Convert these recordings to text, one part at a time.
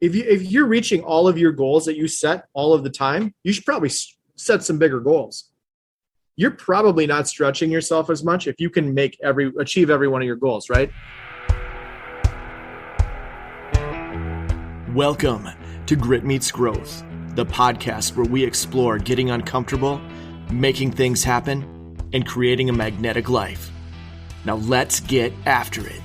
if you're reaching all of your goals that you set all of the time, you should probably set some bigger goals. You're probably not stretching yourself as much if you can achieve every one of your goals, right? Welcome to Grit Meets Growth, the podcast where we explore getting uncomfortable, making things happen, and creating a magnetic life. Now let's get after it.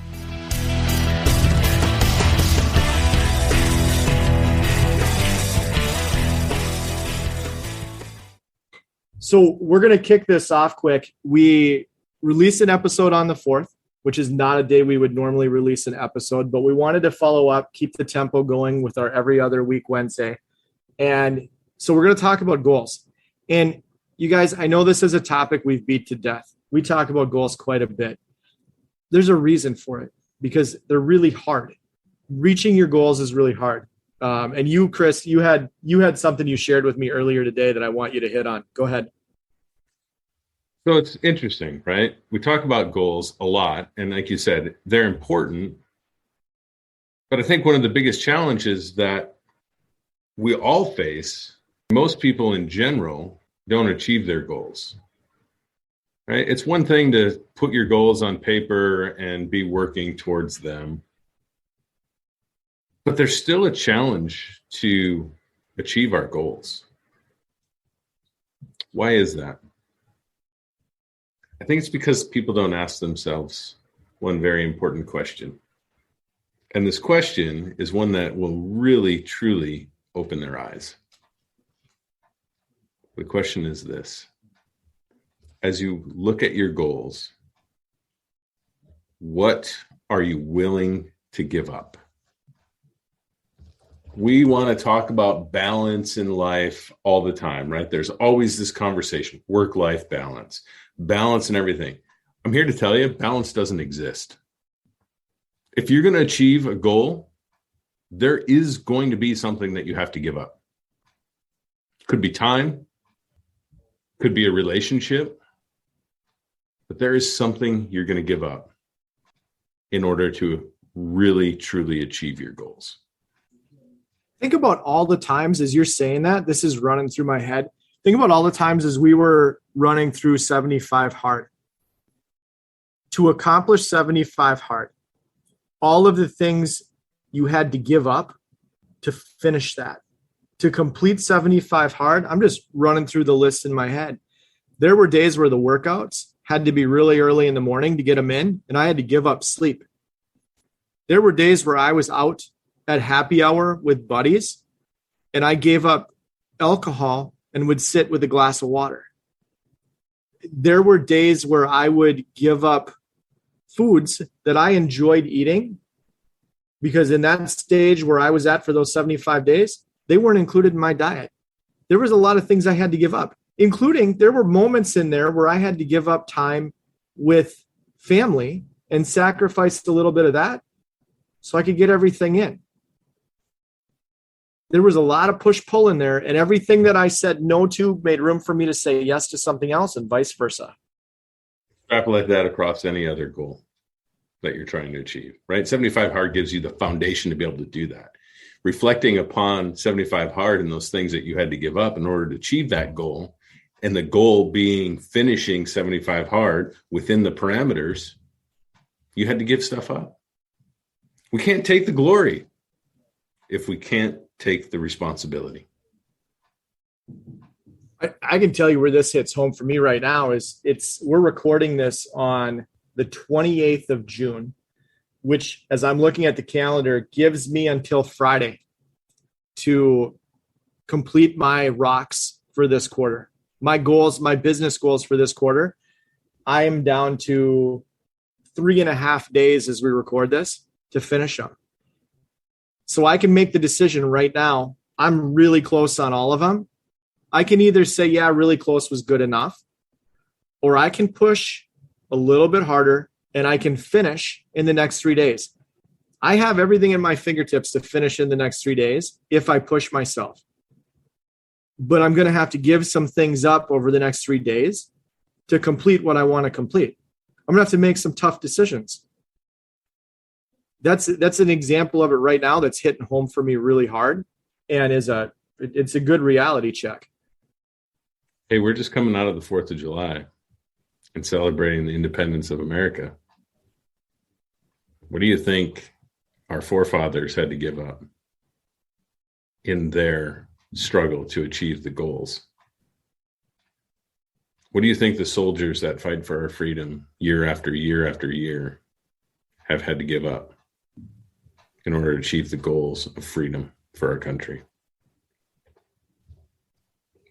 So we're going to kick this off quick. We released an episode on the 4th, which is not a day we would normally release an episode, but we wanted to follow up, keep the tempo going with our every other week Wednesday. And so we're going to talk about goals. And you guys, I know this is a topic we've beat to death. We talk about goals quite a bit. There's a reason for it because they're really hard. Reaching your goals is really hard. And you, Chris, you had something you shared with me earlier today that I want you to hit on. Go ahead. So it's interesting, right? We talk about goals a lot, and like you said, they're important. But I think one of the biggest challenges that we all face, most people in general don't achieve their goals, right? It's one thing to put your goals on paper and be working towards them, but there's still a challenge to achieve our goals. Why is that? I think it's because people don't ask themselves one very important question. And this question is one that will really, truly open their eyes. The question is this: as you look at your goals, what are you willing to give up? We want to talk about balance in life all the time, right? There's always this conversation, work-life balance in everything. I'm here to tell you, balance doesn't exist. If you're going to achieve a goal, there is going to be something that you have to give up. Could be time, could be a relationship, but there is something you're going to give up in order to really, truly achieve your goals. Think about all the times as you're saying that, this is running through my head. Think about all the times as we were running through 75 hard. To accomplish 75 hard, all of the things you had to give up to finish that. To complete 75 hard, I'm just running through the list in my head. There were days where the workouts had to be really early in the morning to get them in, and I had to give up sleep. There were days where I was out at happy hour with buddies, and I gave up alcohol and would sit with a glass of water. There were days where I would give up foods that I enjoyed eating because in that stage where I was at for those 75 days, they weren't included in my diet. There was a lot of things I had to give up, including there were moments in there where I had to give up time with family and sacrifice a little bit of that so I could get everything in. There was a lot of push-pull in there, and everything that I said no to made room for me to say yes to something else and vice versa. Extrapolate that across any other goal that you're trying to achieve, right? 75 hard gives you the foundation to be able to do that. Reflecting upon 75 hard and those things that you had to give up in order to achieve that goal, and the goal being finishing 75 hard within the parameters, you had to give stuff up. We can't take the glory if we can't take the responsibility. I can tell you where this hits home for me right now is we're recording this on the 28th of June, which as I'm looking at the calendar gives me until Friday to complete my rocks for this quarter. My goals, my business goals for this quarter, I am down to 3.5 days as we record this to finish them. So I can make the decision right now. I'm really close on all of them. I can either say, yeah, really close was good enough, or I can push a little bit harder and I can finish in the next 3 days. I have everything in my fingertips to finish in the next 3 days if I push myself. But I'm going to have to give some things up over the next 3 days to complete what I want to complete. I'm going to have to make some tough decisions. that's an example of it right now that's hitting home for me really hard, and it's a good reality check. Hey, we're just coming out of the 4th of July and celebrating the independence of America. What do you think our forefathers had to give up in their struggle to achieve the goals? What do you think the soldiers that fight for our freedom year after year after year have had to give up in order to achieve the goals of freedom for our country?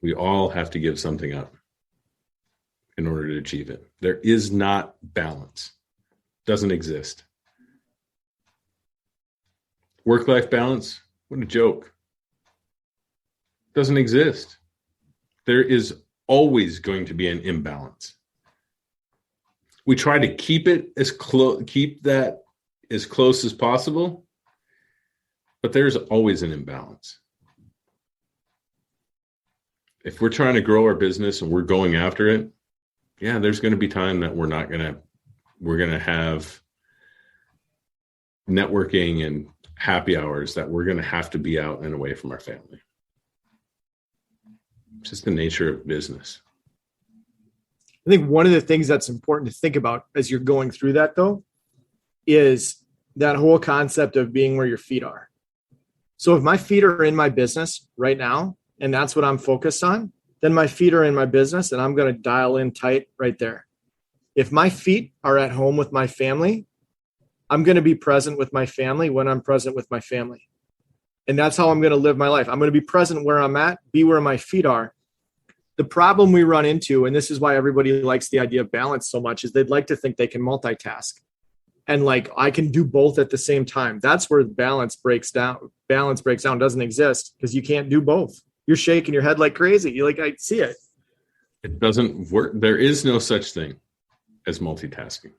We all have to give something up in order to achieve it. There is not balance. Doesn't exist. Work-life balance, what a joke. Doesn't exist. There is always going to be an imbalance. We try to keep that as close as possible, but there's always an imbalance. If we're trying to grow our business and we're going after it, yeah, there's going to be time that we're going to have networking and happy hours that we're going to have to be out and away from our family. It's just the nature of business. I think one of the things that's important to think about as you're going through that, though, is that whole concept of being where your feet are. So if my feet are in my business right now, and that's what I'm focused on, then my feet are in my business and I'm going to dial in tight right there. If my feet are at home with my family, I'm going to be present with my family when I'm present with my family. And that's how I'm going to live my life. I'm going to be present where I'm at, be where my feet are. The problem we run into, and this is why everybody likes the idea of balance so much, is they'd like to think they can multitask. And like, I can do both at the same time. That's where balance breaks down. Balance breaks down, doesn't exist because you can't do both. You're shaking your head like crazy. You're like, I see it. It doesn't work. There is no such thing as multitasking.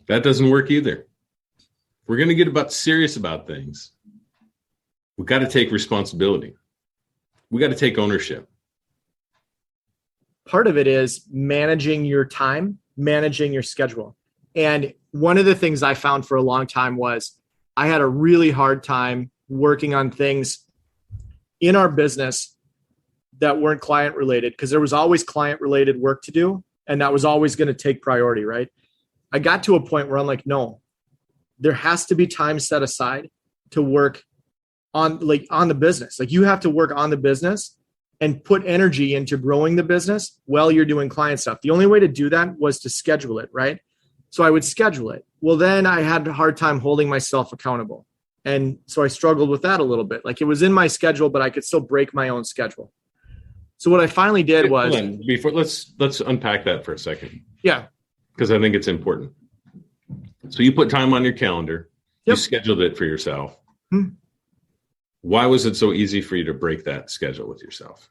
That doesn't work either. If we're going to get serious about things, we've got to take responsibility. We got to take ownership. Part of it is managing your time, managing your schedule. And one of the things I found for a long time was I had a really hard time working on things in our business that weren't client related because there was always client related work to do. And that was always going to take priority, right? I got to a point where I'm like, no, there has to be time set aside to work on the business. Like you have to work on the business and put energy into growing the business while you're doing client stuff. The only way to do that was to schedule it, right? So I would schedule it. Well, then I had a hard time holding myself accountable. And so I struggled with that a little bit. Like it was in my schedule, but I could still break my own schedule. So what I finally did was let's unpack that for a second. Yeah. Because I think it's important. So you put time on your calendar. Yep. You scheduled it for yourself. Why was it so easy for you to break that schedule with yourself?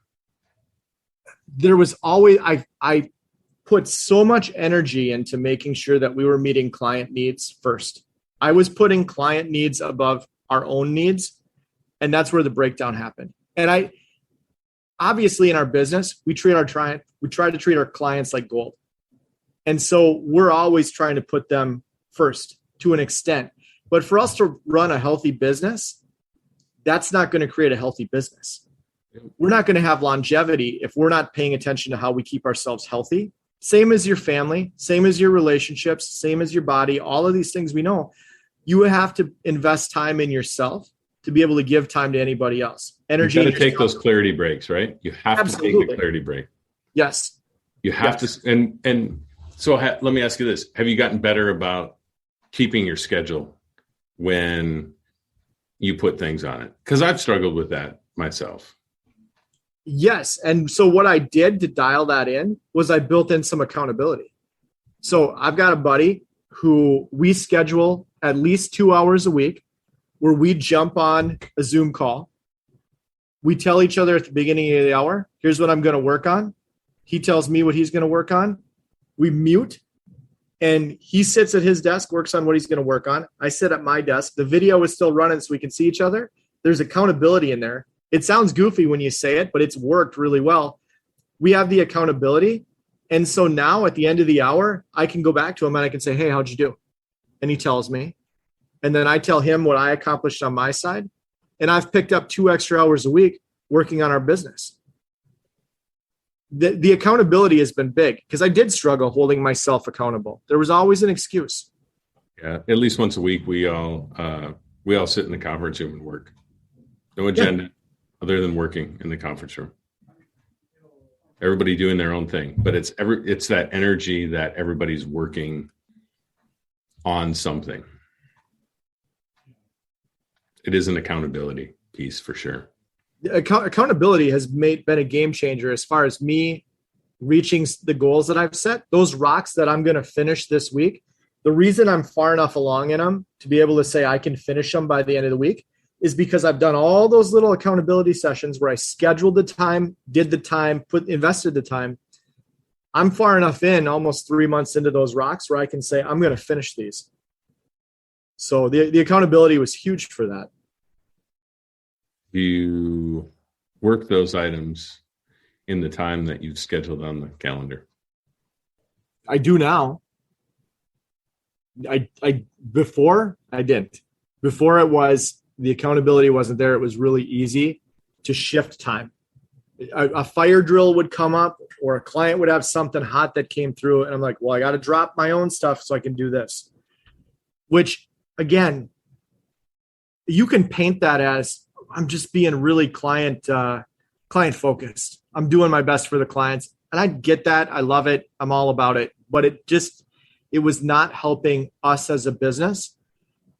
There was always, I put so much energy into making sure that we were meeting client needs first. I was putting client needs above our own needs. And that's where the breakdown happened. And obviously in our business, we try to treat our clients like gold. And so we're always trying to put them first to an extent. But for us to run a healthy business, that's not going to create a healthy business. We're not going to have longevity if we're not paying attention to how we keep ourselves healthy. Same as your family, same as your relationships, same as your body, all of these things we know. You have to invest time in yourself to be able to give time to anybody else. Energy. You got to take those clarity breaks, right? You have to take the clarity break. Yes. You have to. And so let me ask you this. Have you gotten better about keeping your schedule when you put things on it? Because I've struggled with that myself. Yes. And so what I did to dial that in was I built in some accountability. So I've got a buddy who we schedule at least 2 hours a week where we jump on a Zoom call. We tell each other at the beginning of the hour, here's what I'm going to work on. He tells me what he's going to work on. We mute and he sits at his desk, works on what he's going to work on. I sit at my desk. The video is still running so we can see each other. There's accountability in there. It sounds goofy when you say it, but it's worked really well. We have the accountability. And so now at the end of the hour, I can go back to him and I can say, hey, how'd you do? and he tells me, and then I tell him what I accomplished on my side. And I've picked up 2 extra hours a week working on our business. The accountability has been big because I did struggle holding myself accountable. There was always an excuse. Yeah, at least once a week, we all sit in the conference room and work. No agenda other than working in the conference room. Everybody doing their own thing, but it's that energy that everybody's working on something. It is an accountability piece for sure. Accountability has been a game changer as far as me reaching the goals that I've set. Those rocks that I'm going to finish this week, the reason I'm far enough along in them to be able to say I can finish them by the end of the week is because I've done all those little accountability sessions where I scheduled the time, did the time, invested the time. I'm far enough in, almost 3 months into those rocks, where I can say I'm going to finish these. So the accountability was huge for that. You work those items in the time that you've scheduled on the calendar. I do now. Before I didn't. Before it was, the accountability wasn't there. It was really easy to shift time. A fire drill would come up or a client would have something hot that came through. And I'm like, well, I got to drop my own stuff so I can do this. Which, again, you can paint that as I'm just being really client focused. I'm doing my best for the clients. And I get that. I love it. I'm all about it. But it was not helping us as a business.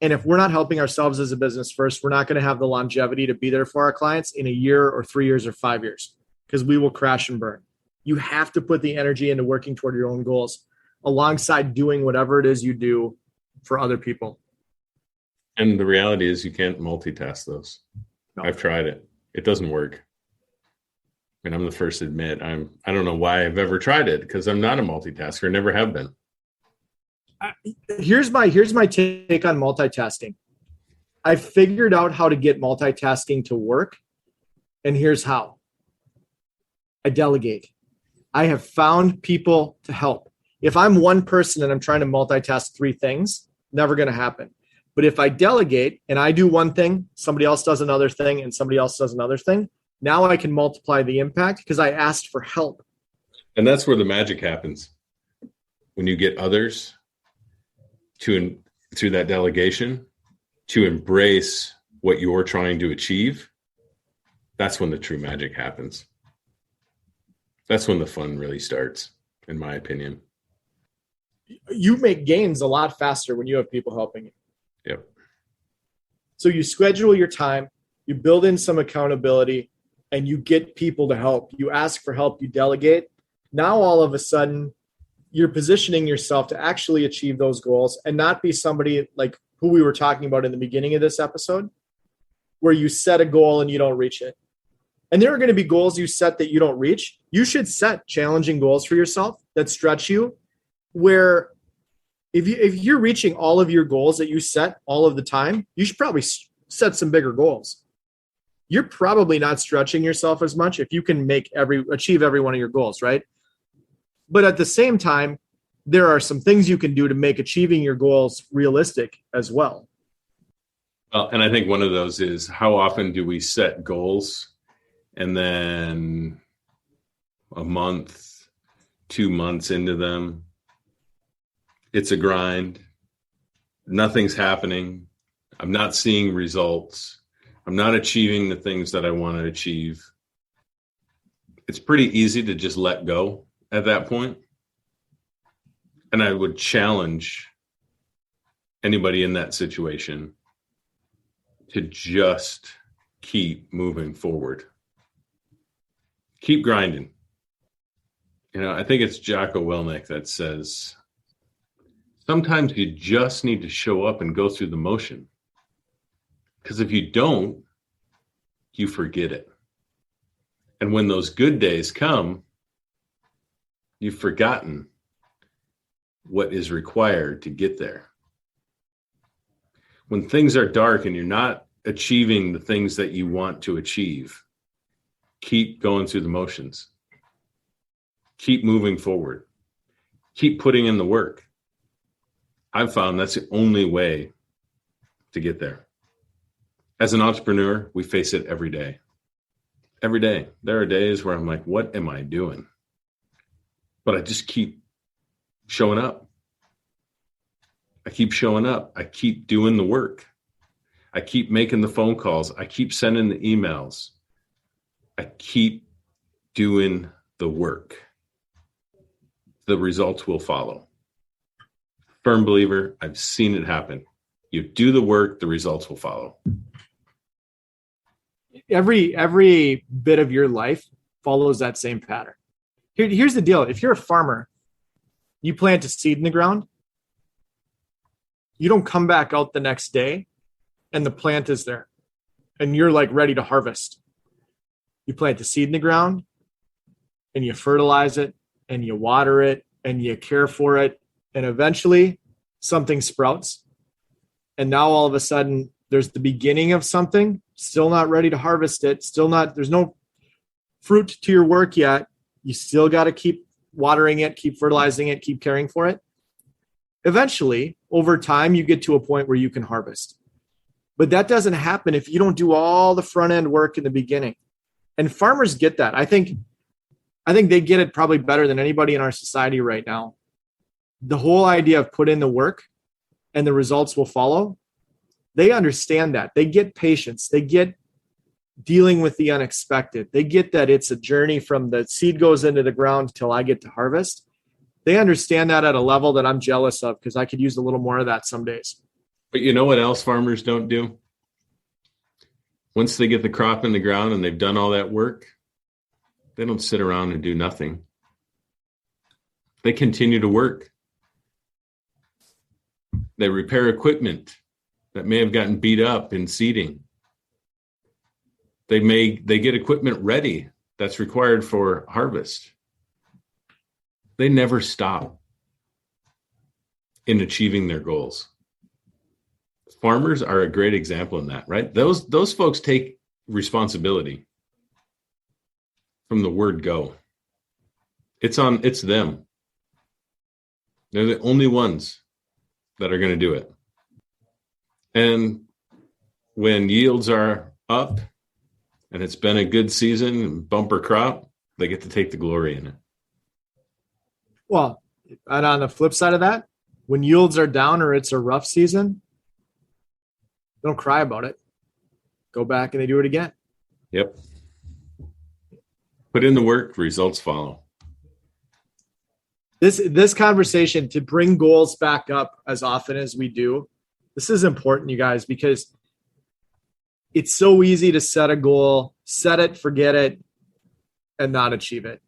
And if we're not helping ourselves as a business first, we're not going to have the longevity to be there for our clients in a year or 3 years or 5 years, because we will crash and burn. You have to put the energy into working toward your own goals alongside doing whatever it is you do for other people. And the reality is you can't multitask those. No. I've tried it. It doesn't work. And I'm the first to admit I don't know why I've ever tried it, because I'm not a multitasker, never have been. Here's my take on multitasking. I figured out how to get multitasking to work, and here's how. I delegate. I have found people to help. If I'm one person and I'm trying to multitask 3 things, never going to happen. But if I delegate and I do one thing, somebody else does another thing, and somebody else does another thing, now I can multiply the impact because I asked for help. And that's where the magic happens. When you get others through that delegation to embrace what you're trying to achieve, that's when the true magic happens. That's when the fun really starts, in my opinion. You make gains a lot faster when you have people helping you. Yep. So you schedule your time, you build in some accountability, and you get people to help. You ask for help, you delegate. Now all of a sudden, you're positioning yourself to actually achieve those goals and not be somebody like who we were talking about in the beginning of this episode, where you set a goal and you don't reach it. And there are going to be goals you set that you don't reach. You should set challenging goals for yourself that stretch you, where if you're reaching all of your goals that you set all of the time, you should probably set some bigger goals. You're probably not stretching yourself as much if you can achieve every one of your goals, right? But at the same time, there are some things you can do to make achieving your goals realistic as well. Well, and I think one of those is, how often do we set goals and then a month, 2 months into them, it's a grind. Nothing's happening. I'm not seeing results. I'm not achieving the things that I want to achieve. It's pretty easy to just let go at that point. And I would challenge anybody in that situation to just keep moving forward. Keep grinding. I think it's Jocko Willink that says, sometimes you just need to show up and go through the motion. Because if you don't, you forget it. And when those good days come, you've forgotten what is required to get there. When things are dark and you're not achieving the things that you want to achieve, keep going through the motions. Keep moving forward. Keep putting in the work. I've found that's the only way to get there. As an entrepreneur, we face it every day. Every day. There are days where I'm like, what am I doing? But I just keep showing up. I keep showing up. I keep doing the work. I keep making the phone calls. I keep sending the emails. I keep doing the work. The results will follow. Firm believer. I've seen it happen. You do the work, the results will follow. Every bit of your life follows that same pattern. Here's the deal. If you're a farmer, you plant a seed in the ground, you don't come back out the next day and the plant is there and you're like ready to harvest. You plant the seed in the ground and you fertilize it and you water it and you care for it. And eventually something sprouts. And now all of a sudden there's the beginning of something, still not ready to harvest it. There's no fruit to your work yet. You still got to keep watering it, keep fertilizing it, keep caring for it. Eventually, over time, you get to a point where you can harvest. But that doesn't happen if you don't do all the front end work in the beginning. And farmers get that. I think they get it probably better than anybody in our society right now. The whole idea of put in the work and the results will follow. They understand that. They get patience. They get dealing with the unexpected. They get that it's a journey from the seed goes into the ground till I get to harvest. They understand that at a level that I'm jealous of because I could use a little more of that some days. But you know what else farmers don't do? Once they get the crop in the ground and they've done all that work, they don't sit around and do nothing. They continue to work. They repair equipment that may have gotten beat up in seeding. They get equipment ready that's required for harvest. They never stop in achieving their goals. Farmers are a great example in that, right? Those folks take responsibility from the word go. It's them. They're the only ones that are going to do it. And when yields are up and it's been a good season and bumper crop, they get to take the glory in it. Well, and on the flip side of that, when yields are down or it's a rough season, don't cry about it. Go back and they do it again. Yep. Put in the work, results follow. This conversation, to bring goals back up as often as we do, this is important, you guys, because it's so easy to set a goal, set it, forget it, and not achieve it.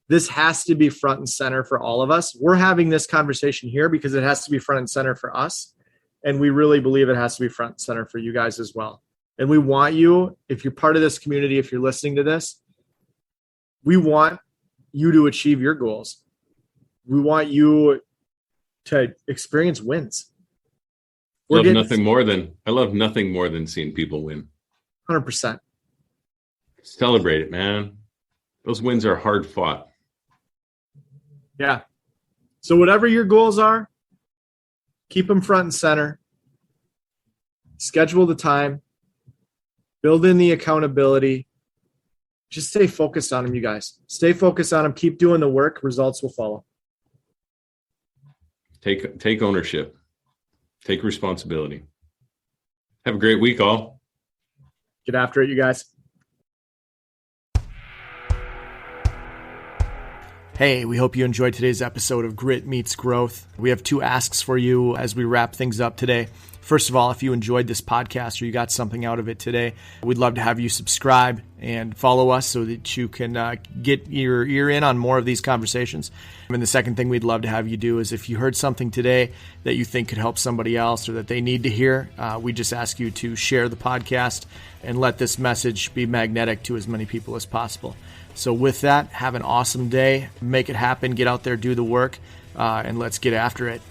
This has to be front and center for all of us. We're having this conversation here because it has to be front and center for us. And we really believe it has to be front and center for you guys as well. And we want you, if you're part of this community, if you're listening to this, we want you to achieve your goals. We want you to experience wins. I love nothing more than seeing people win. 100%. Celebrate it, man. Those wins are hard fought. Yeah. So whatever your goals are, keep them front and center. Schedule the time. Build in the accountability. Just stay focused on them, you guys. Stay focused on them. Keep doing the work. Results will follow. Take ownership. Take responsibility. Have a great week, all. Get after it, you guys. Hey, we hope you enjoyed today's episode of Grit Meets Growth. We have 2 asks for you as we wrap things up today. First of all, if you enjoyed this podcast or you got something out of it today, we'd love to have you subscribe and follow us so that you can get your ear in on more of these conversations. And the second thing we'd love to have you do is if you heard something today that you think could help somebody else or that they need to hear, we just ask you to share the podcast and let this message be magnetic to as many people as possible. So with that, have an awesome day. Make it happen. Get out there, do the work, and let's get after it.